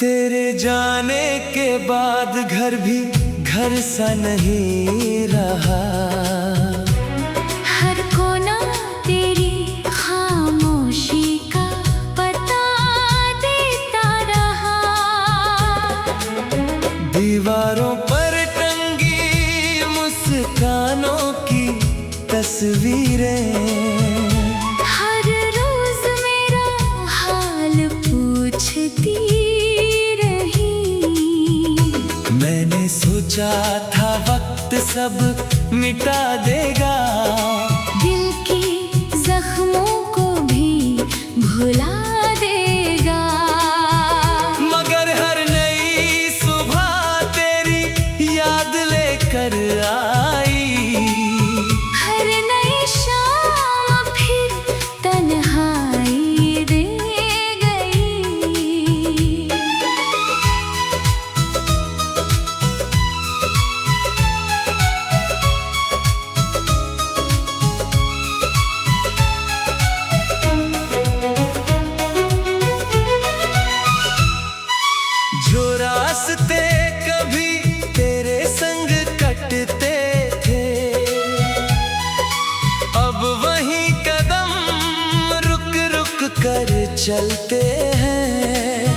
तेरे जाने के बाद घर भी घर सा नहीं रहा। हर कोना तेरी खामोशी का पता देता रहा। दीवारों पर टंगी मुस्कानों की तस्वीरें हर रोज मेरा हाल पूछती रही। मैंने सोचा था वक्त सब मिटा देगा, दिल के जख्मों को भी भुला देगा। मगर हर नई सुबह तेरी याद लेकर आई। हर नई शाम फिर तन्हाई दे गई। जो रास्ते कभी तेरे संग कटते थे, अब वही कदम रुक रुक कर चलते हैं।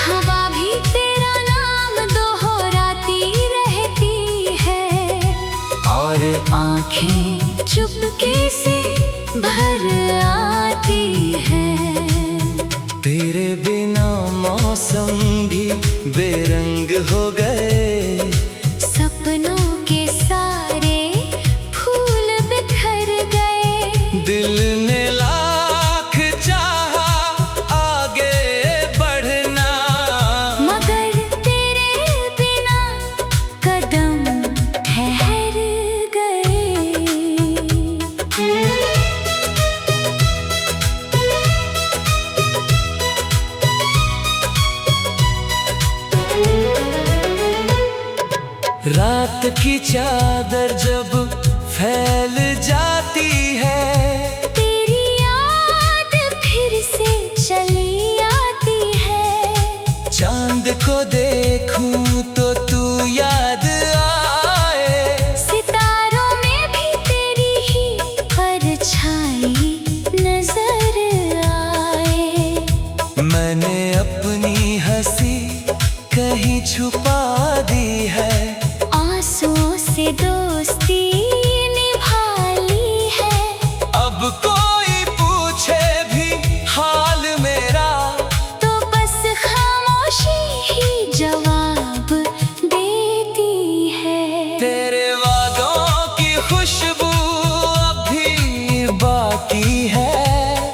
हवा भी तेरा नाम दोहराती रहती है और आंखें चुपके से भर आती है। तेरे बिना मौसम भी बेरंग हो गए, सपनों के सारे फूल बिखर गए। दिल ने लाख चाहा आगे बढ़ना, मगर तेरे बिना कदम ठहर गए। रात की चादर जब फैल जाती है, तेरी याद फिर से चली आती है। चांद को देखूं तो तू याद आए, सितारों में भी तेरी ही परछाई नजर आए। मैंने अपनी हंसी कहीं छुपा दी है, आंसुओं से दोस्ती निभा ली है। अब कोई पूछे भी हाल मेरा, तो बस खामोशी ही जवाब देती है। तेरे वादों की खुशबू अब भी बाकी है।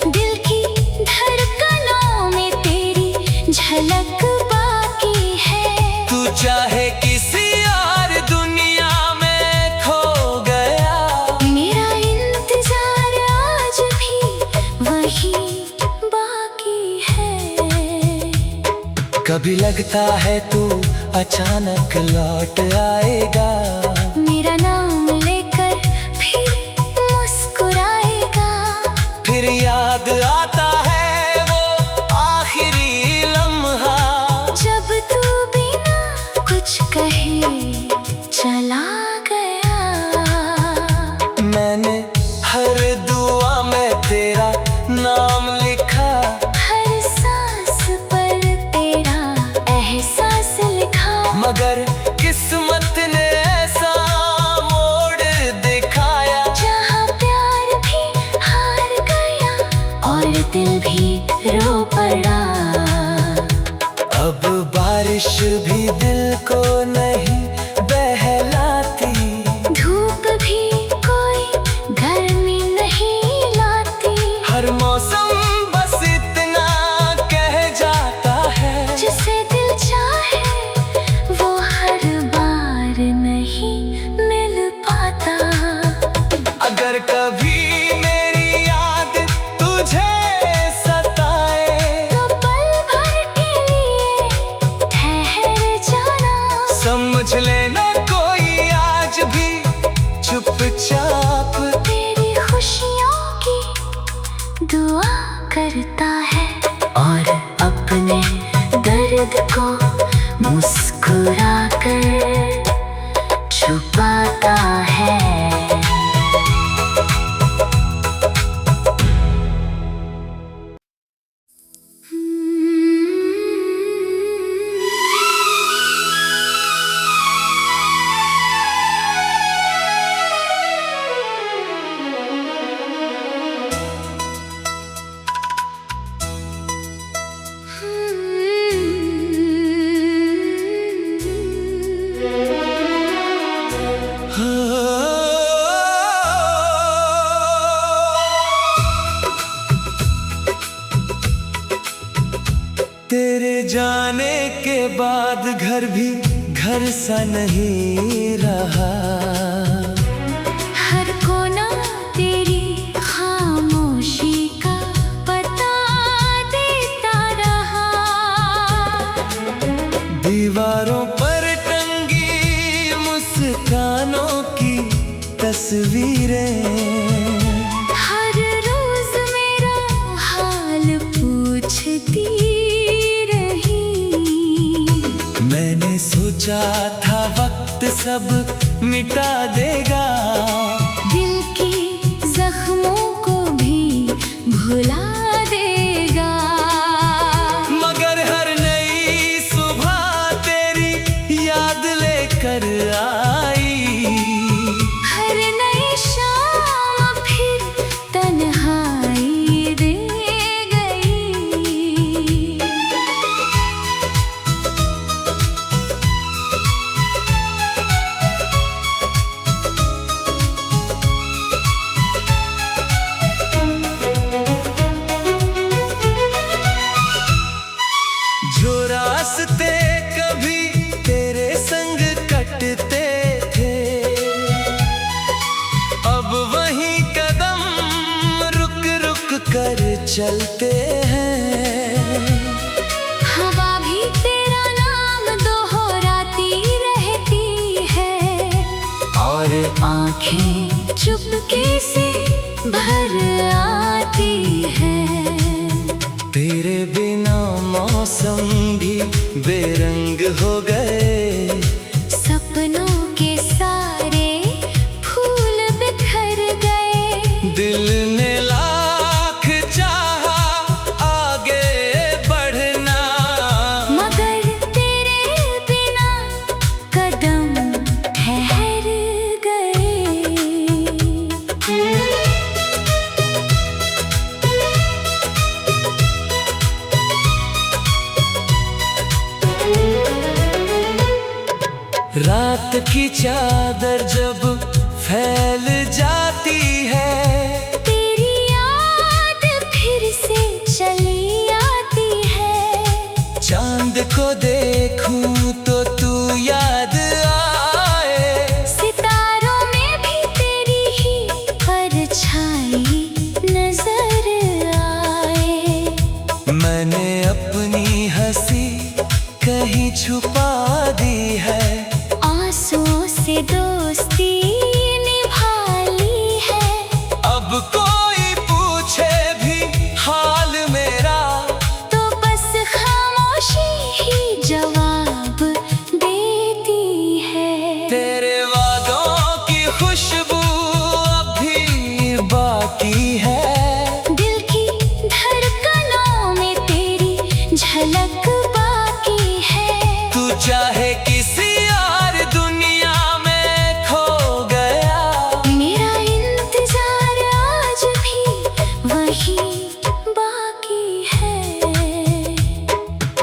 दिल की धड़कनों में तेरी झलक बाकी है। तू चाहे किसी और दुनिया में खो गया, मेरा इंतजार आज भी वही बाकी है। कभी लगता है तू अचानक लौट आएगा, मेरा नाम लेकर फिर मुस्कुराएगा। फिर याद आता है वो आखिरी लम्हा, जब तू बिना कुछ कहे चला गया। मैंने हर दुआ में तेरा नाम लिखा, हर सांस पर तेरा एहसास लिखा। मगर किस्मत ने ऐसा मोड़ दिखाया, जहाँ प्यार भी हार गया और दिल भी रो पड़ा। अब बारिश भी दिल को नहीं बहलाती, धूप भी कोई गर्मी नहीं लाती। हर मौसम बस इतना कह जाता है, जिसे दिल चाहे वो हर बार नहीं मिल पाता। अगर कभी मेरी याद तुझे सताए, तो पल भर के लिए ठहर जाना। समझ लेना कोई आज भी चुपचाप तेरी खुशियों की दुआ करता है और अपने दर्द दर्द को मुस्कुरा कर छुपाता है। तेरे जाने के बाद घर भी घर सा नहीं रहा। हर कोना तेरी खामोशी का पता देता रहा। दीवारों पर टंगी मुस्कानों की तस्वीरें, हर रोज मेरा हाल पूछती। मैंने सोचा था वक्त सब मिटा देगा, दिल के जख्मों को भी भुला देगा। मगर हर नई सुबह तेरी याद लेकर आई। हर नई शाम फिर तन्हाई दे गई। जो रास्ते कभी तेरे संग कटते थे, अब वहीं कदम रुक रुक कर चलते हैं। हवा भी तेरा नाम दोहराती रहती है, और आंखें चुपके से भर आती है। तेरे बिना मौसम भी बेरंग हो गए, सपनों के सारे फूल बिखर गए। दिल ने लाख चाहा आगे बढ़ना, मगर तेरे बिना कदम ठहर गए। रात की चादर जब फैल जाती है, तेरी याद फिर से चली आती है। चांद को देखूं तो तू याद आए, सितारों में भी तेरी ही परछाई नजर आए। मैंने अपनी हंसी कहीं छुपा दी है, आंसुओं से दोस्ती निभा ली है। अब कोई पूछे भी हाल मेरा, तो बस खामोशी ही जवाब देती है। तेरे वादों की खुशबू अभी बाकी है। दिल की धड़कनों में तेरी झलक बाकी है। तू चाहे किसी और दुनिया में खो गया, मेरा इंतजार आज भी वही बाकी है।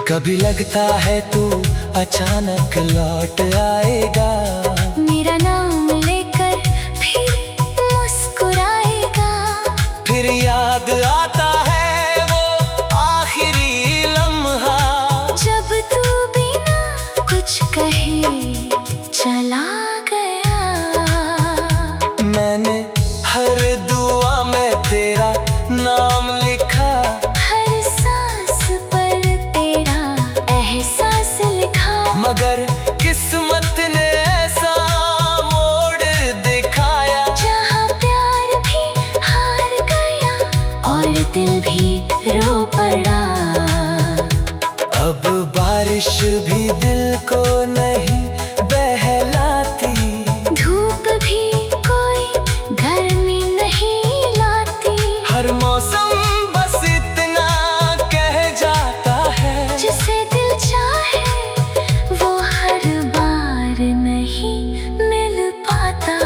कभी लगता है तू अचानक लौट आएगा, मेरा नाम लेकर फिर मुस्कुराएगा। फिर याद आता है वो आखिरी लम्हा, जब तू बिना कुछ कहे चला गया। मैंने हर दुआ में तेरा नाम लिखा, हर सांस पर तेरा एहसास लिखा। मगर किस्मत ने ऐसा मोड़ दिखाया, जहाँ प्यार भी हार गया और दिल भी रो पड़ा। अब बारिश भी दिल को नहीं बहलाती, धूप भी कोई गर्मी नहीं लाती। हर मौसम बस इतना कह जाता है, जिसे दिल चाहे वो हर बार नहीं मिल पाता।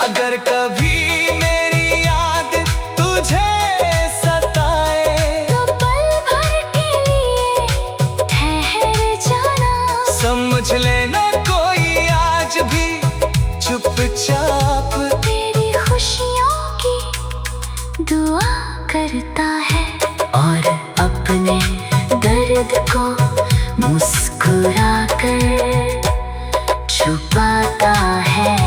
अगर कभी मेरी याद तुझे सताए, तो पल भर के लिए ठहर जाना। समझ लेना कोई आज भी चुपचाप तेरी खुशियों की दुआ करता है, और अपने दर्द को मुस्कुरा कर छुपाता है।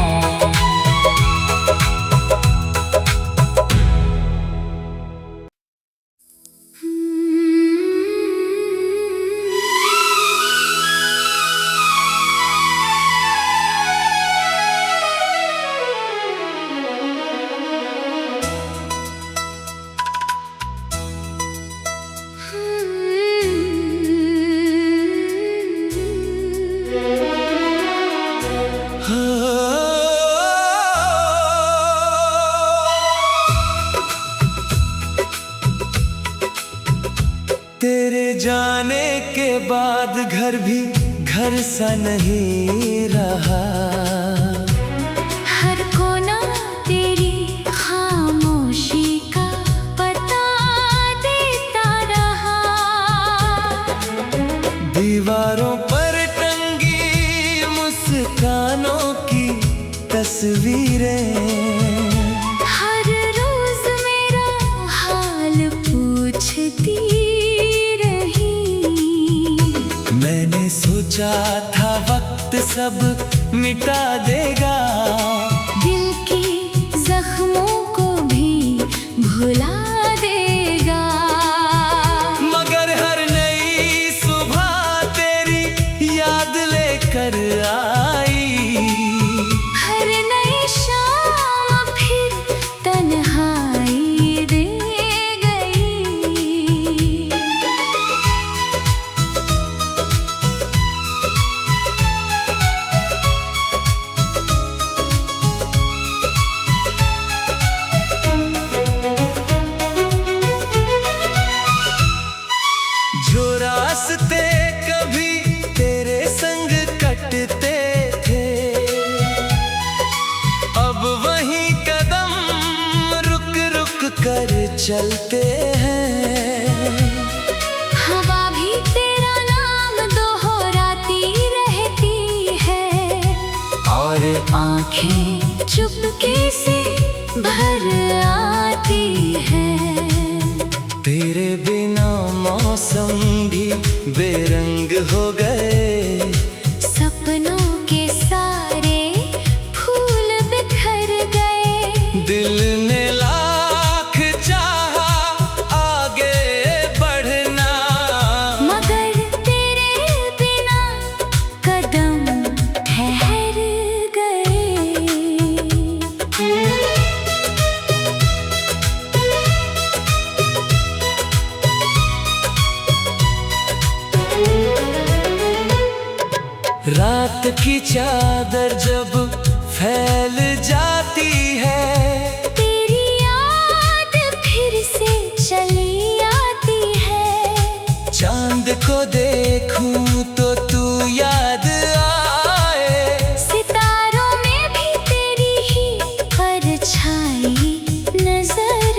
तेरे जाने के बाद घर भी घर सा नहीं रहा, हर कोना तेरी खामोशी का पता देता रहा। दीवारों पर टंगी मुस्कानों की तस्वीरें, हर रोज मेरा हाल पूछती रही। मैंने सोचा था वक्त सब मिटा देगा, दिल की जख्मों को भी भुला देगा। मगर हर नई सुबह तेरी याद लेकर आई, हर नई शाम फिर तन्हाई दे गई। जो रास्ते कभी तेरे संग कटते थे, अब वही कदम रुक रुक कर चलते हैं। हवा भी तेरा नाम दोहराती रहती है, और आंखें चुपके से भर आती है। तेरे बिना मौसम भी बेरंग हो गए, सपनों के सारे फूल बिखर गए। दिल ने लाख चाहा आगे बढ़ना, मगर तेरे बिना कदम ठहर गए। रात की चादर जब फैल जाती है, तेरी याद फिर से चली आती है। चांद को देखूं तो तू याद आए, सितारों में भी तेरी ही परछाई नजर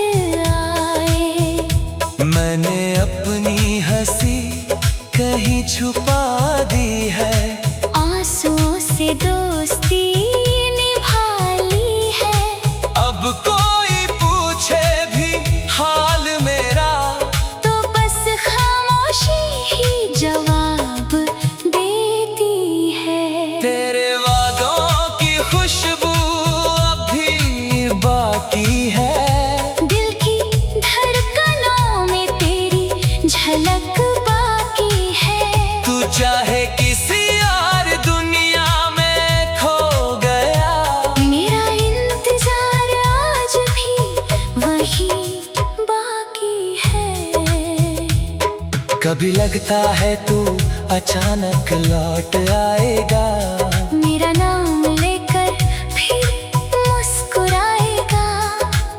आए। मैंने अपनी हंसी कहीं छुपा दी है, आंसुओं से दोस्ती निभा ली है। अब कोई पूछे भी हाल मेरा, तो बस खामोशी ही जवाब देती है। तेरे वादों की खुशबू अब भी बाकी है, दिल की धड़कनों में तेरी झलक बाकी है। तू चाहे किसी और दुनिया में खो गया, मेरा इंतजार आज भी वही बाकी है। कभी लगता है तू अचानक लौट आएगा, मेरा नाम लेकर फिर मुस्कुराएगा।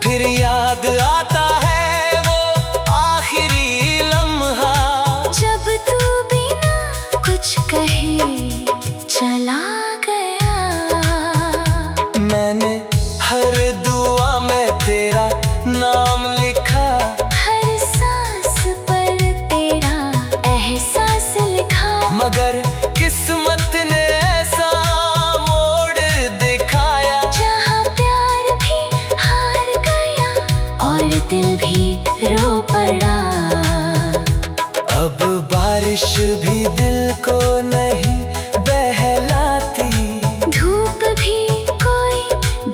फिर याद आता है वो आखिरी लम्हा, जब तू बिना कुछ कहे चला गया। मैंने हर दुआ में तेरा नाम लिखा, हर सांस पर तेरा एहसास लिखा। मगर किस्मत ने ऐसा मोड़ दिखाया, जहाँ प्यार भी हार गया और दिल भी रो पड़ा। अब बारिश भी दिल को नहीं बहलाती, धूप भी कोई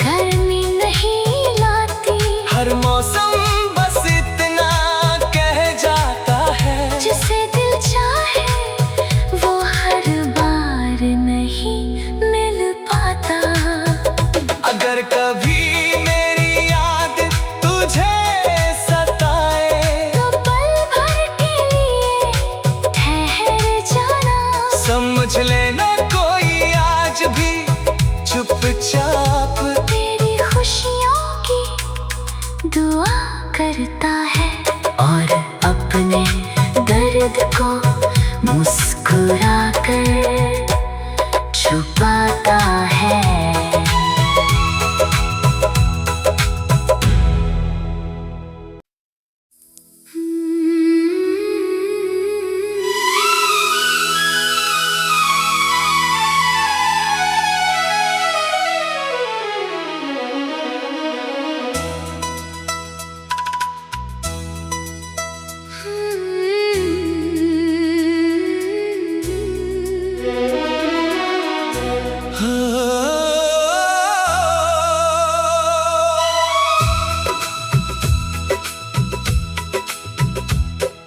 गर्मी नहीं लाती। हर मौसम बस इतना कह जाता है, जिसे दिल चाहे वो हर बार नहीं मिल पाता। अगर कभी मेरी याद तुझे सताए, तो पल भर के लिए ठहर जाना। समझ लेना कोई आज भी चुपचाप तेरी खुशियों की दुआ करता है और अपने दर्द को मुस्कुरा कर छुपाता है।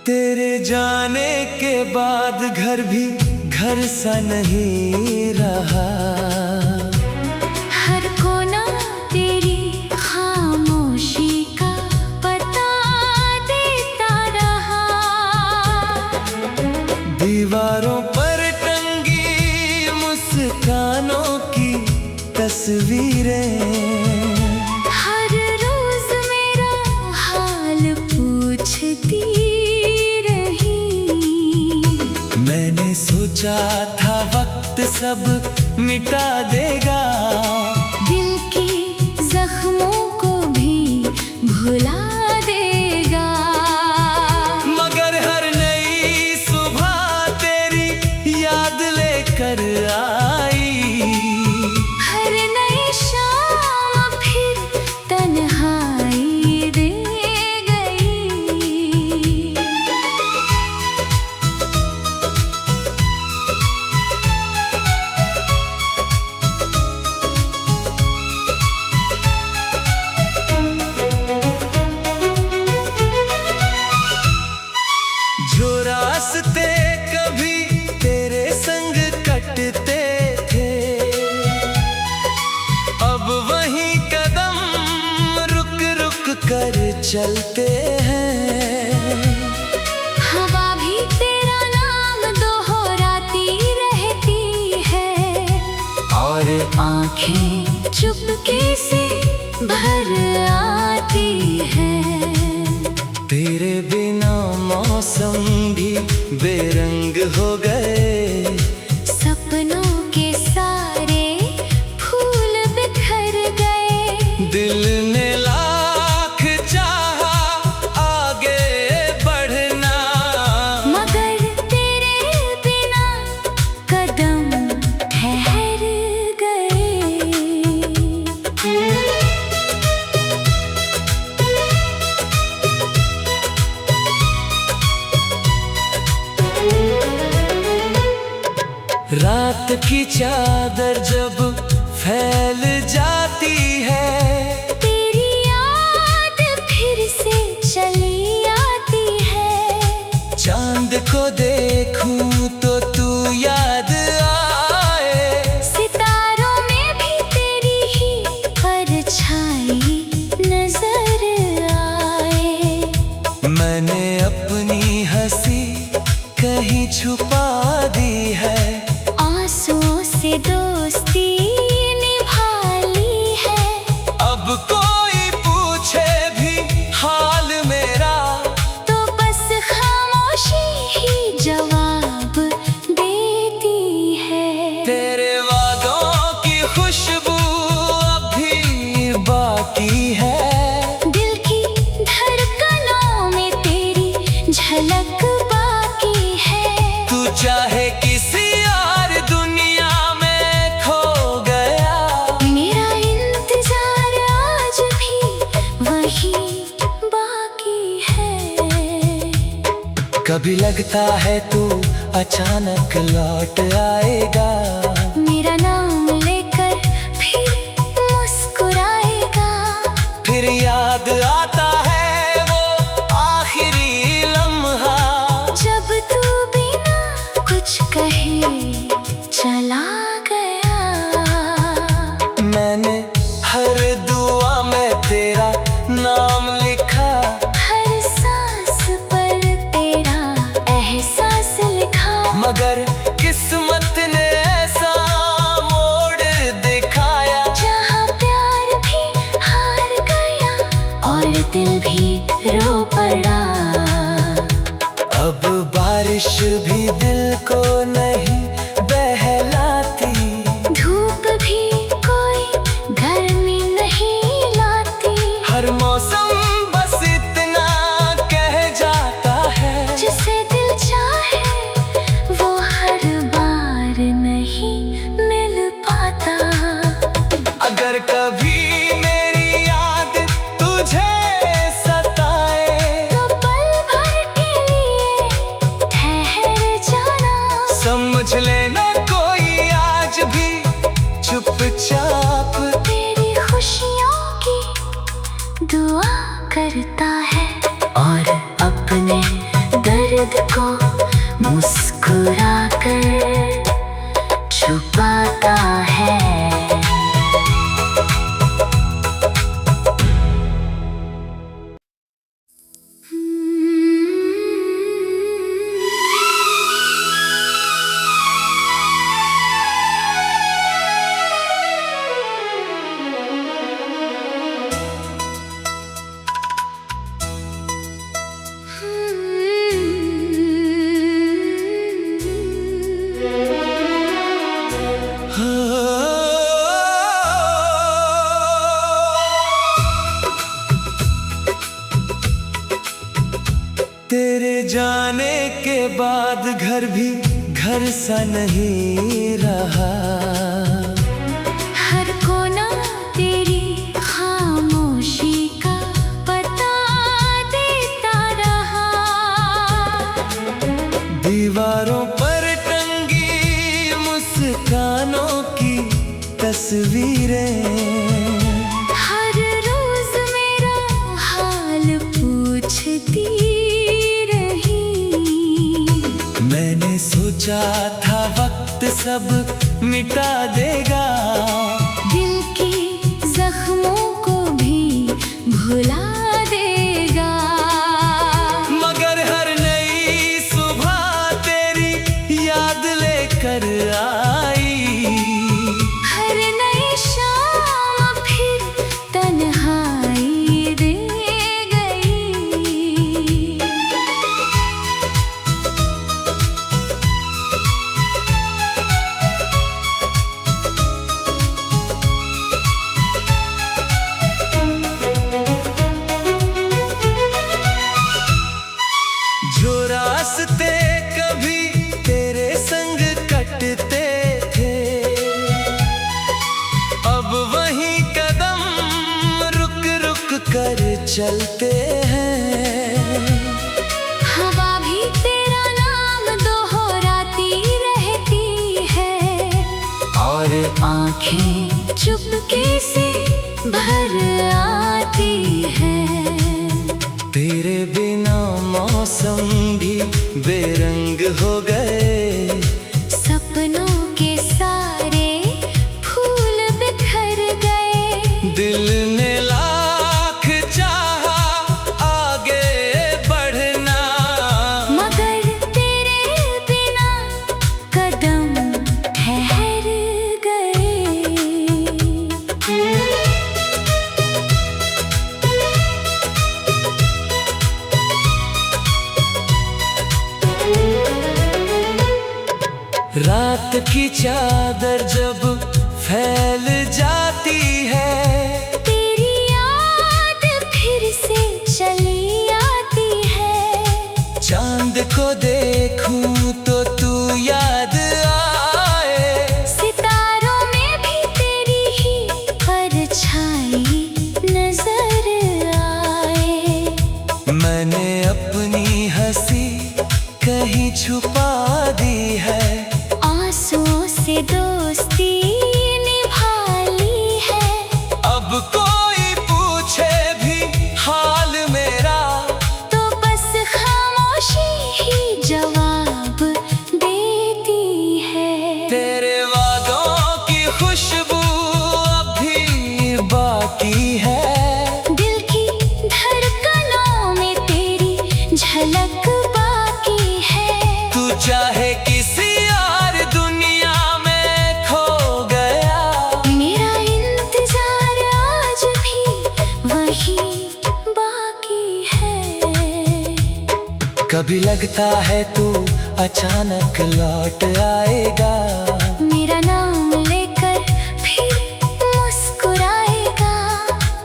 तेरे जाने के बाद घर भी घर सा नहीं रहा, हर कोना तेरी खामोशी का पता देता रहा। दीवारों पर टंगी मुस्कानों की तस्वीरें, हर रोज मेरा हाल पूछती रही। मैंने सोचा था वक्त सब मिटा देगा, दिल के जख्मों को भी भुला देगा। मगर हर नई सुबह तेरी याद लेकर आई, हर नई शाम फिर तन्हाई दे गई। जो रास्ते कभी तेरे संग कटते थे, अब वही कदम रुक रुक कर चलते हैं। हवा भी तेरा नाम दोहराती रहती है और आंखें चुपके से भर आती है। तेरे बिना मौसम भी बेरंग हो गए, सपनों के सारे फूल बिखर गए। दिल ने लाख चाहा आगे बढ़ना, मगर तेरे बिना कदम ठहर गए। रात की चादर जब फैल जाती है, तेरी याद फिर से चली आती है। चांद को देखूं तो तू याद आए, सितारों में भी तेरी ही परछाई नजर आए। मैंने अपनी हंसी छुपा दी है। आंसुओं से दोस्ती निभा ली है। अब कोई पूछे भी हाल मेरा तो बस खामोशी ही जवाब देती है। तेरे वादों की खुशबू अभी बाकी है। दिल की धड़कनों में तेरी झलक बाकी है। तू चाहे किसी और दुनिया में खो गया, मेरा इंतजार आज भी वही बाकी है। कभी लगता है तू अचानक लौट आएगा, मेरा नाम लेकर फिर मुस्कुराएगा। फिर याद आता है वो आखिरी लम्हा, जब तू बिना कुछ कहे चला गया। मैंने हर दुआ में तेरा नाम लिखा, हर सांस पर तेरा एहसास लिखा। मगर किस्मत ने ऐसा मोड़ दिखाया, जहाँ प्यार भी हार गया और दिल भी रो पड़ा। अब बारिश भी दिल को नहीं बहलाती, धूप भी कोई गर्मी नहीं लाती। हर मौसम बस इतना कह जाता है, जिसे दिल चाहे वो हर बार नहीं मिल पाता। अगर कभी मेरी याद तुझे सताए, तो पल भर के लिए ठहर जाना। समझ लेना कोई आज भी चुपचाप तेरी खुशियों की दुआ करता है और अपने दर्द को मुस्कुरा कर छुपाता है। तेरे जाने के बाद घर भी घर सा नहीं रहा, हर कोना तेरी खामोशी का पता देता रहा। दीवारों पर टंगी मुस्कानों की तस्वीरें, हर रोज मेरा हाल पूछती रही। मैंने सोचा था वक्त सब मिटा देगा, दिल के जख्मों को भी भुला देगा। मगर हर नई सुबह तेरी याद लेकर आई, हर नई शाम फिर तन्हाई दे गई। जो रास्ते कभी तेरे संग कटते थे, अब वहीं कदम रुक रुक कर चलते हैं। हवा भी तेरा नाम दोहराती रहती है और आंखें चुपके से भर आती है। तेरे बिना मौसम भी बेरंग हो गए, सपनों के सारे फूल बिखर गए। दिल ने लाख चाहा आगे बढ़ना, मगर तेरे बिना रात की चादर जब फैल जाती है, तेरी याद फिर से चली आती है। चांद को देखूं तो तू याद आए, सितारों में भी तेरी ही परछाई नजर आए। मैंने अपनी हंसी कहीं छुपा दी है, आंसुओं से दोस्ती निभा ली है। अब कोई पूछे भी हाल मेरा, तो बस खामोशी ही जवाब देती है। तेरे वादों की खुशबू अब भी बाकी है, दिल की धड़कनों में तेरी झलक बाकी है। तू चाहे किसी और दुनिया में खो गया, मेरा इंतजार आज भी वही बाकी है। कभी लगता है तू अचानक लौट आएगा, मेरा नाम लेकर फिर मुस्कुराएगा।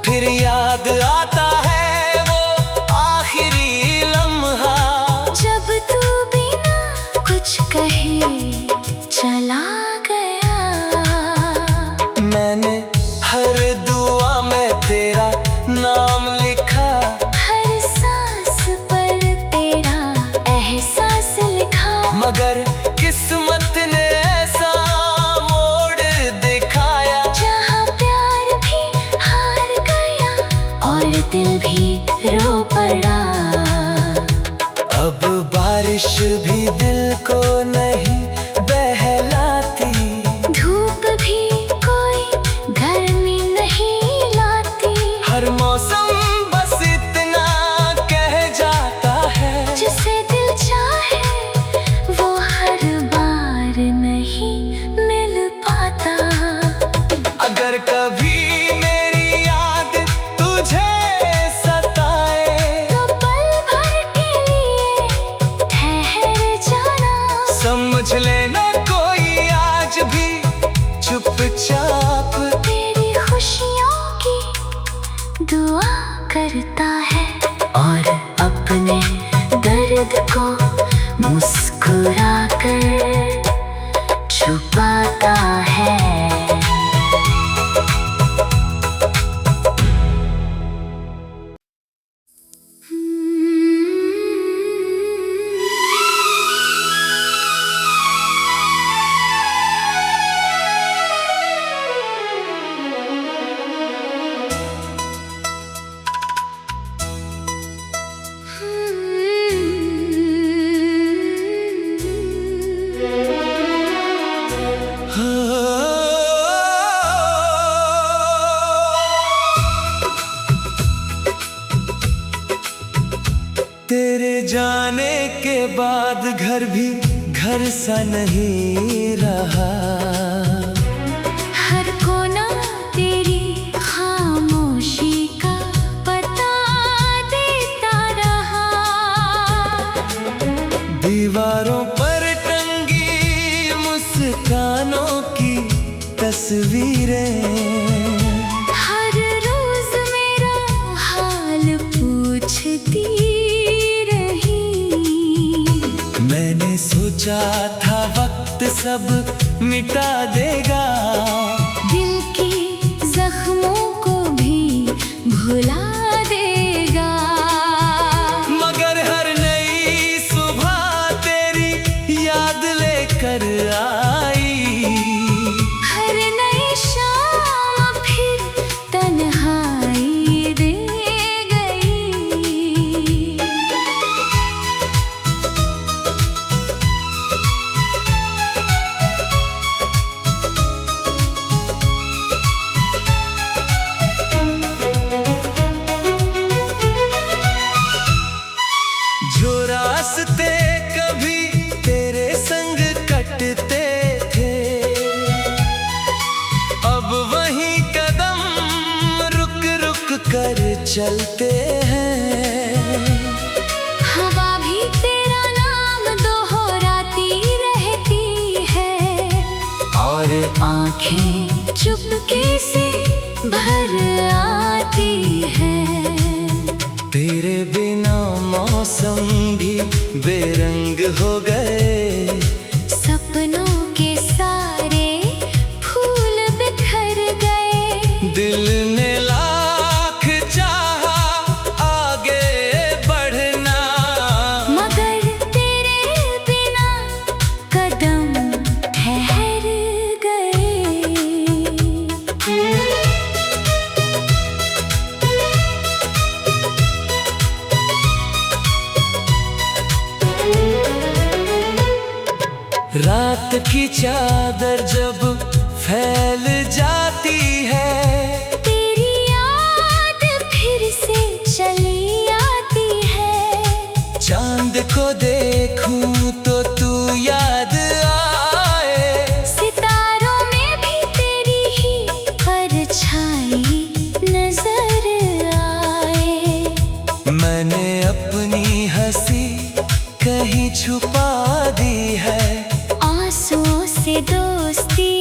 फिर याद आता है वो आखिरी लम्हा, जब तू बिना कुछ कहे चला गया। मैंने हर दुआ में तेरा नाम लिखा, हर सांस पर तेरा एहसास लिखा। मगर किस्मत ने ऐसा मोड़ दिखाया, जहाँ प्यार भी हार गया और दिल भी रो पड़ा। अब बारिश भी दिल को नहीं बहलाती, धूप भी कोई गर्मी नहीं लाती। हर मौसम बस इतना कह जाता है, जिसे दिल चाहे वो हर बार नहीं मिल पाता। अगर कभी मेरी याद तुझे सताए, तो पल भर के लिए ठहर जाना। समझ लेना कोई आज भी चुपचाप तेरी खुशियों की दुआ करता है और अपने दर्द को मुस्कुरा कर छुपाता है। तेरे जाने के बाद घर भी घर सा नहीं रहा, हर कोना तेरी खामोशी का पता देता रहा। दीवारों पर टंगी मुस्कानों की तस्वीरें, हर रोज मेरा हाल पूछती रही। मैंने सोचा था वक्त सब मिटा देगा, दिल की जख्मों को भी भुला देगा। मगर हर नई सुबह तेरी याद लेकर आई, हर नई शाम फिर तन्हाई दे गई। जो रास्ते कभी तेरे संग कटते थे, अब वही कदम रुक रुक कर चलते हैं। हवा भी तेरा नाम दोहराती रहती है, आँखें चुपके से भर आती है। तेरे बिना मौसम भी बेरंग हो गए, सपनों के सारे फूल बिखर गए। दिल ने लाख चाहा आगे बढ़ना, मगर तेरे बिना कदम ठहर गए। रात की चादर जब फैल जाती है, तेरी याद फिर से चली आती है। चांद को देखूं तो तू याद आए, सितारों में भी तेरी ही परछाई नजर आए। मैंने अपनी हंसी कहीं छुपा दी है, आंसुओं से दोस्ती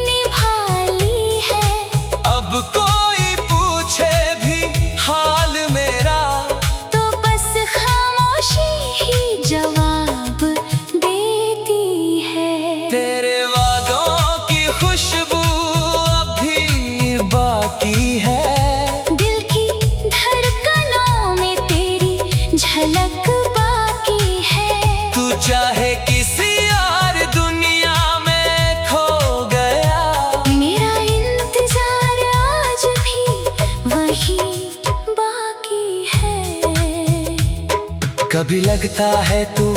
निभा ली है। अब कोई पूछे भी हाल मेरा, तो बस खामोशी ही जवाब देती है। तेरे वादों की खुशबू अब भी बाकी है, दिल की धड़कनों में तेरी झलक बाकी है। तू चाहे किसी और दुनिया में खो गया, मेरा इंतजार आज भी वही बाकी है। कभी लगता है तू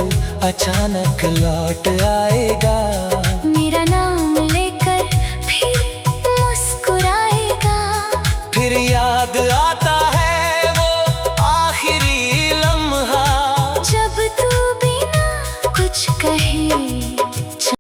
अचानक लौट आएगा, मेरा नाम लेकर फिर मुस्कुराएगा। फिर याद आता है वो आखिरी लम्हा, जब तू बिना कुछ कहे